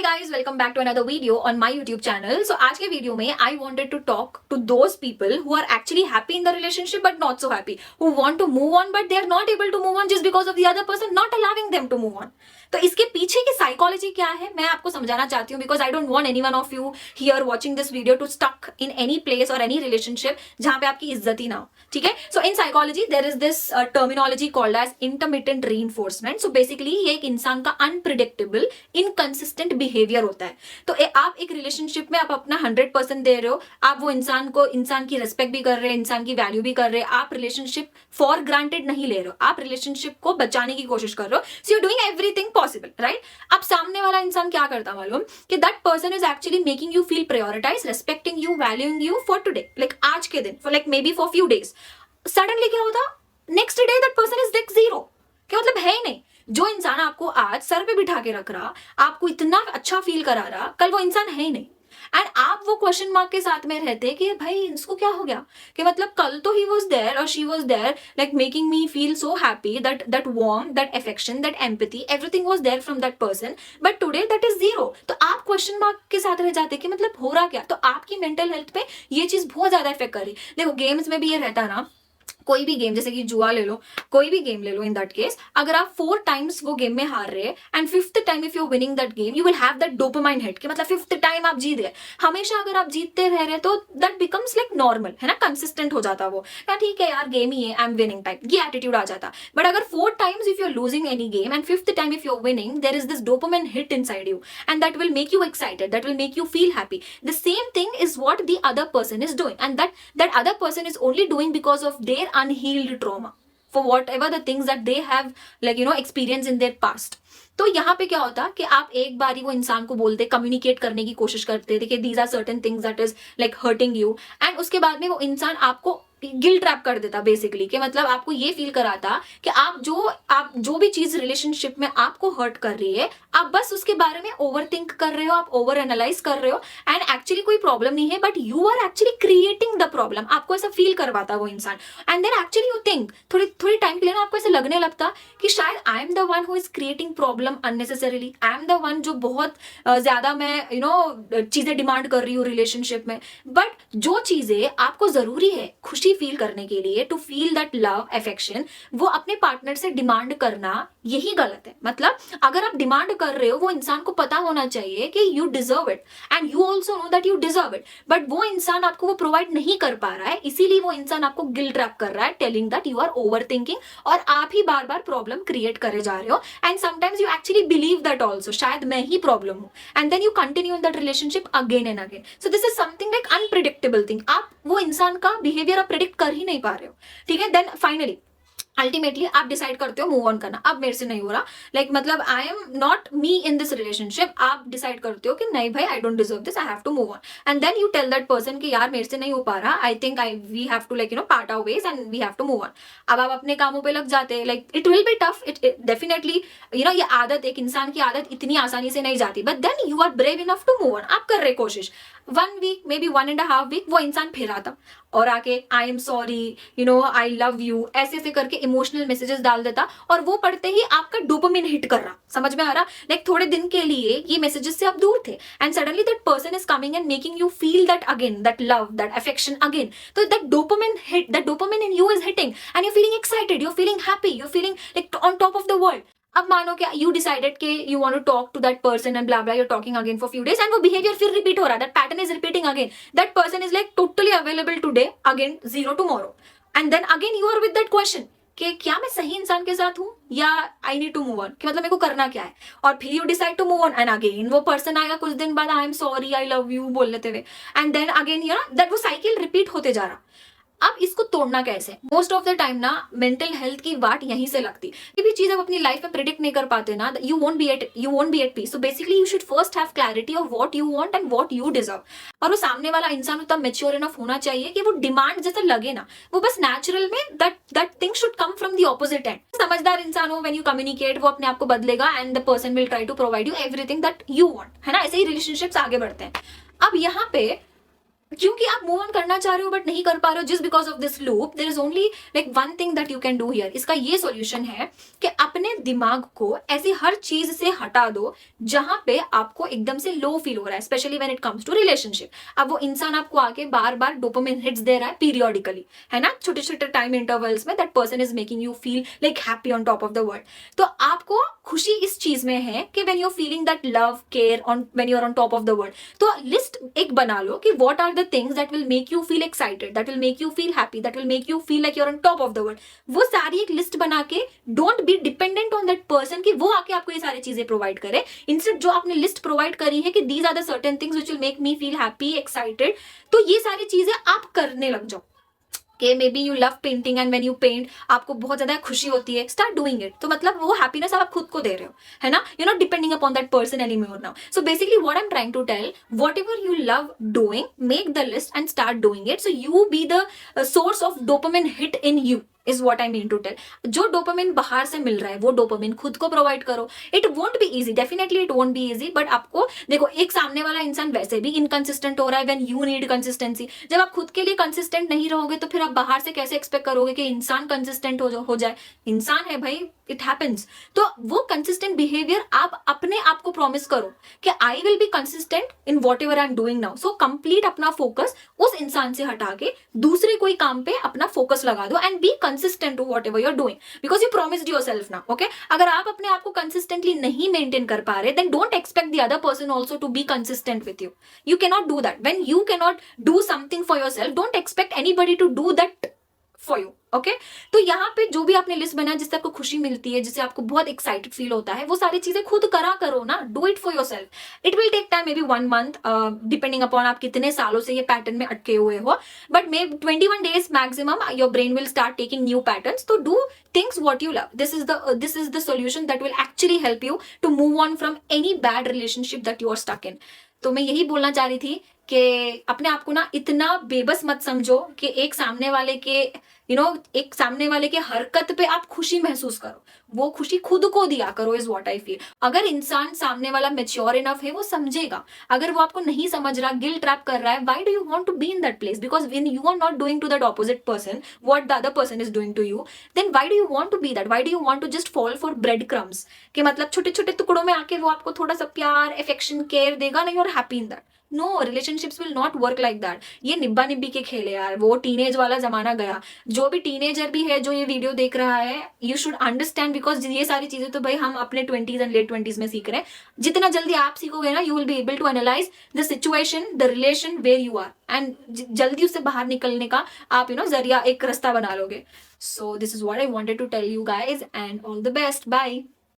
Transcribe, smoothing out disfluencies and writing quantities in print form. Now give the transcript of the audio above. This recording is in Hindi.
guys, welcome back to another video on my YouTube channel. So आज के वीडियो में I wanted to talk to those people who are actually happy in the relationship but not so happy, who want to move on but they are not able to move on just because of the other person not allowing them to move on. तो इसके पीछे की साइकोलॉजी क्या है मैं आपको समझाना चाहती हूँ, because I don't want anyone of you here watching this video to stuck in any place और एनी रिलेशनशिप जहां पे आपकी इज्जत ही ना हो. ठीक है. So in psychology there is this terminology called as intermittent reinforcement. So basically ये एक इंसान का अनप्रिडिक्टेबल इनकंसिस्टेंट बिहेवियर होता है. तो आप एक रिलेशनशिप में आप अपना 100% दे रहे हो, आप वो इंसान की रेस्पेक्ट भी कर रहे हैं, इंसान की वैल्यू भी कर रहे हैं, आप रिलेशनशिप फॉर ग्रांटेड नहीं ले रहे हो, आप रिलेशनशिप को बचाने की कोशिश कर रहे हो. So you doing everything possible, right. अब सामने वाला इंसान क्या करता मालूम कि that person is actually making you feel prioritize, respecting you, valuing you for today, like आज के दिन, for like maybe for few days. Suddenly क्या होता, next day that person is like zero. क्या मतलब है ही नहीं. जो इंसान आपको आज सर पे बिठा के रख रहा, आपको इतना अच्छा फील करा रहा, कल वो इंसान है ही नहीं. एंड आप वो क्वेश्चन मार्क के साथ में रहते कि भाई इसको क्या हो गया, कि मतलब कल तो ही वॉज देयर और she was there, like making me feel so happy, that warm, that affection, that empathy, everything was there from that person, but today that is zero. तो आप क्वेश्चन मार्क के साथ रह जाते कि मतलब हो रहा क्या. तो आपकी मेंटल हेल्थ पे ये चीज बहुत ज्यादा इफेक्ट कर रही. देखो गेम्स में भी ये रहता ना, कोई भी गेम, जैसे कि जुआ ले लो, कोई भी गेम ले लो, इन दैट केस अगर आप 4 टाइम्स वो गेम में हार रहे and 5th time if you winning that game you will have that dopamine hit, कि मतलब 5th टाइम आप जीत गए. हमेशा अगर आप जीतते रह रहे तो दैट बिकम्स लाइक नॉर्मल, है ना, कंसिस्टेंट हो जाता वो. या ठीक है यार गेम ही है, आई एम विनिंग टाइप, ये एटीट्यूड आ जाता. बट अगर 4 times if you are losing any game and 5th time if you are winning, there is this dopamine hit inside you and that will make you excited, that will make you feel happy. The same thing is what the other person is doing and that other person is only doing because of their unhealed trauma, for whatever the things that they have like experienced in their past. तो यहाँ पे क्या होता कि आप एक बार ही वो इंसान को बोलते, कम्युनिकेट करने की कोशिश करते थे कि these are certain things that is like hurting you, and उसके बाद में वो इंसान आपको गिल्ट ट्रैप कर देता बेसिकली, कि मतलब आपको ये फील कराता कि आप जो भी चीज रिलेशनशिप में आपको हर्ट कर रही है, आप बस उसके बारे में ओवर थिंक कर रहे हो, आप ओवर एनालाइज कर रहे हो, एंड एक्चुअली कोई प्रॉब्लम नहीं है, but you are actually creating the problem. आपको ऐसा फील करवाता वो इंसान, and then actually you think थोड़ी टाइम के लिए ना आपको ऐसा लगने लगता कि शायद I am the one who is creating problem unnecessarily, I am the one जो बहुत ज्यादा मैं चीजें डिमांड कर रही हूँ रिलेशनशिप में. बट जो चीजें आपको जरूरी है खुशी फील करने के लिए, to feel that love affection, वो अपने पार्टनर से डिमांड करना यही गलत है. मतलब अगर आप डिमांड कर रहे हो, वो इंसान को पता होना चाहिए कि you deserve it and you also know that you deserve it, but वो इंसान आपको वो प्रोवाइड नहीं कर पा रहा है, इसीलिए वो इंसान आपको गिल्ट ट्रैप कर रहा है, telling that you are over thinking, और आप ही बार बार प्रॉब्लम क्रिएट करे जा रहे हो. And sometimes you actually believe that also, शायद मैं ही प्रॉब्लम हूँ, and then you continue in that relationship again and again. So this is something like unpredictable thing. आप वो इंसान का बिहेवियर आप प्रिडिक्ट कर ही नहीं पा रहे हो. ठीक है. देन फाइनली अल्टीमेटली आप डिसाइड करते हो मूव ऑन करना, अब मेरे से नहीं हो रहा, लाइक मतलब I am not me in this relationship. आप डिसाइड करते हो कि नहीं भाई I don't deserve this, I have to move on, and then you tell that person कि यार मेरे से नहीं हो पा रहा, I think we have to like part our ways and we have to move on. अब आप अपने कामों पे लग जाते हैं, like it will be tough, it definitely ये आदत, एक इंसान की आदत इतनी आसानी से नहीं जाती, but then you are brave enough to move on. आप कर रहे कोशिश, 1 वीक मे बी 1.5 वीक, वो इंसान फिर आता और आके आई am sorry, I love you, ऐसे ऐसे करके इमोशनल मैसेजेस डाल देता, और वो पढ़ते ही आपका डोपामिन हिट कर रहा. समझ में आ रहा, लाइक थोड़े दिन के लिए ये मैसेजेस से आप दूर थे, and suddenly that person is coming and making you feel that again, that love, that affection again. तो that dopamine hit, that dopamine in you is hitting and you feeling excited, you feeling happy, you feeling like on top of the world. अब मानो कि यू डिसाइडेड कि you want to talk to that person and bla bla, you talking again for few days, and वो बिहेवियर फिर रिपीट हो रहा है, that pattern is repeating again, that person is like totally available today, again zero tomorrow, and then again you are with that question कि क्या मैं सही इंसान के साथ हूँ या I need to move on, कि मतलब मेरे को करना क्या है. और फिर you decide to move on and again वो पर्सन आएगा कुछ दिन बाद, I am sorry, I love you बोल लेते हुए, एंड देन अगेन दैट वो साइकिल रिपीट होते जा रहा. अब इसको तोड़ना कैसे? मोस्ट ऑफ द टाइम ना मेंटल हेल्थ की वाट यहीं से लगती. ये भी चीज आप अपनी लाइफ में प्रिडिक्ट नहीं कर पाते ना, you won't be at peace. So basically you should first have clarity of what you want and what you deserve. और वो सामने वाला इंसान उतना मेच्योर इनफ होना चाहिए कि वो डिमांड जैसा लगे ना, वो बस नेचुरल में that thing should come from the opposite and. समझदार इंसान हो, व्हेन यू कम्युनिकेट, वो अपने आप को बदलेगा and the person will try to provide you everything that you want, है ना. ऐसे ही रिलेशनशिप्स आगे बढ़ते हैं. अब यहाँ पे क्योंकि आप मूव ऑन करना चाह रहे हो बट नहीं कर पा रहे हो, just because of this loop. There is only like one thing that you can do here. इसका ये सॉल्यूशन है कि अपने दिमाग को ऐसी हर चीज से हटा दो जहां पे आपको एकदम से लो फील हो रहा है, specially when it comes to relationship. अब वो इंसान आपको आके बार बार डोपामिन हिट्स दे रहा है पीरियोडिकली, है ना, छोटे छोटे टाइम इंटरवल्स में, that person is making you feel like happy on top of the world. तो आपको खुशी इस चीज में है कि when you are feeling that love care on when you are on top of the world, तो लिस्ट एक बना लो कि what are the things that will make you feel excited, that will make you feel happy, that will make you feel like you're on top of the world। वो सारी एक लिस्ट बना के don't be dependent on that person कि वो आके आपको ये सारी चीजें प्रोवाइड करे। इंस्टेड जो आपने लिस्ट प्रोवाइड करी है कि these are the certain things which will make me feel happy, excited, तो ये सारी चीजें आप करने लग जाओ। कि maybe you love painting and when you paint आपको बहुत ज्यादा खुशी होती है, स्टार्ट डूइंग इट। तो मतलब वो हैप्पीनेस आप खुद को दे रहे हो, है ना, you not depending upon that person any more now. So basically what I am trying to tell, whatever you love doing, make the list and start doing it, so you be the source of dopamine hit in you is what I mean to tell. जो डोपामिन बाहर से मिल रहा है वो डोपामिन खुद को प्रोवाइड करो। It won't be easy, definitely it won't be easy, but आपको देखो एक सामने वाला इंसान वैसे भी इनकंसिस्टेंट हो रहा है, व्हेन यू नीड कंसिस्टेंसी। जब आप खुद के लिए कंसिस्टेंट नहीं रहोगे तो फिर आप बाहर से कैसे एक्सपेक्ट करोगे कि इंसान कंसिस्टेंट हो जाए। इंसान है भाई, इट हैपेंस। तो वो कंसिस्टेंट बिहेवियर आप अपने आप को प्रॉमिस करो कि I will be consistent in what ever I am doing now. So complete अपना फोकस उस इंसान से हटा के दूसरे कोई काम पे अपना फोकस लगा दो and be consistent to whatever you are doing, because you promised yourself now. Okay, अगर आप अपने आप को कंसिस्टेंटली नहीं मेंटेन कर पा रहे, then don't expect the other person also to be consistent with you. You cannot do that. When you cannot do something for yourself, don't expect anybody to do that for you. Okay, तो यहाँ पे जो भी आपने लिस्ट बनाया जिससे आपको खुशी मिलती है, जिससे आपको बहुत एक्साइटेड फील होता है, वो सारी चीजें खुद करा करो ना, do it for yourself. It will take time, maybe 1 month, depending upon आप कितने सालों से ये पैटर्न में अटके हुए हो, but may 21 days maximum your brain will start taking new patterns. तो do things what you love. This is the solution that will actually help you to move on from any bad relationship that you are stuck in. तो मैं यही बोलना चाह रही थी कि अपने आप को ना इतना बेबस मत समझो कि एक सामने वाले के एक सामने वाले के हरकत पे आप खुशी महसूस करो। वो खुशी खुद को दिया करो, इज व्हाट आई फील। अगर इंसान सामने वाला मैच्योर इनफ है वो समझेगा। अगर वो आपको नहीं समझ रहा, गिल्ट ट्रैप कर रहा है, why do you want to be in that place? Because when you are not doing to that opposite person what the other person is doing to you, then why do you want to be that? Why do you want to just fall for breadcrumbs कि मतलब छोटे छोटे टुकड़ों में आके वो आपको थोड़ा सा प्यार, अफेक्शन, केयर देगा ना, you are happy in that. No, relationships will not work like that. ये निब्बा निब्बी के खेल है यार, वो टीनेज वाला जमाना गया। जो भी टीनेजर भी है जो ये वीडियो देख रहा है, यू शुड अंडरस्टैंड, बिकॉज ये सारी चीजें तो भाई हम अपने 20s एंड लेट 20s में सीख रहे हैं। जितना जल्दी आप सीखोगे ना, you will be able to analyse the situation, the relation where you are, and जल्दी उससे बाहर निकलने का आप जरिया, एक रास्ता बना लोगे। So this is what I wanted to tell you guys, and all the best, bye.